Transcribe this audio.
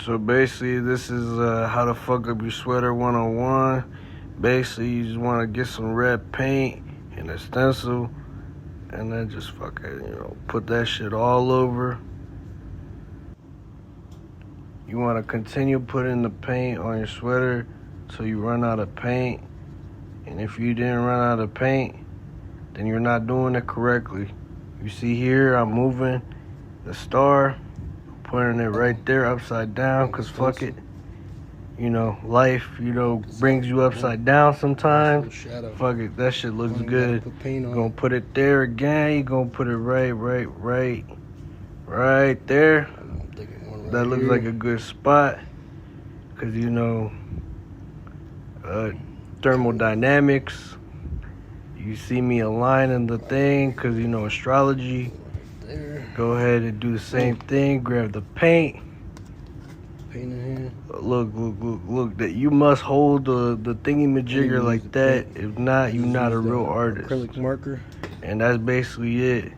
So basically, this is how to fuck up your sweater 101. Basically, you just want to get some red paint and a stencil, and then just fucking, put that shit all over. You want to continue putting the paint on your sweater till you run out of paint. And if you didn't run out of paint, then you're not doing it correctly. You see here, I'm moving the star, putting it right there upside down, because fuck it. Life, brings you upside down sometimes. Fuck it, that shit looks good. You're gonna put it there again. You're gonna put it right there. That looks like a good spot, because thermodynamics. You see me aligning the thing, because astrology. Go ahead and do the same thing. Grab the paint. Paint in here. Look. That you must hold the thingy-majigger like that. If not, you're not a real artist. Acrylic marker. And that's basically it.